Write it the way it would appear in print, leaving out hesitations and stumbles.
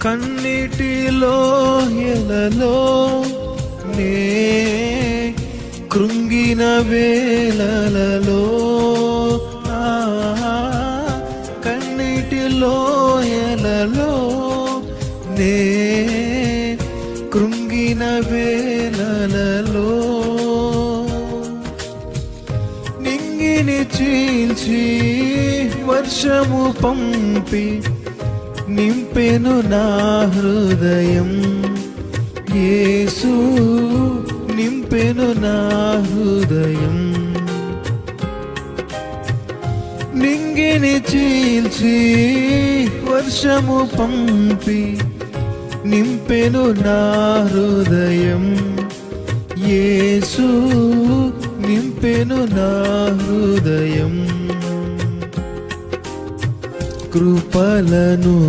కన్నిటిలో ఎలలో నే కృంగిన వేళలలో కన్నిటిలో ఎలలో నే కృంగిన వేళలలో నింగిని చీల్చి వర్షము పంపి నింపెను నా హృదయం. యేసు నింపెను నా హృదయం. నింగిని చీల్చి వర్షము పంపి నింపెను నా హృదయం. యేసు నింపెను నా హృదయం. కృపలను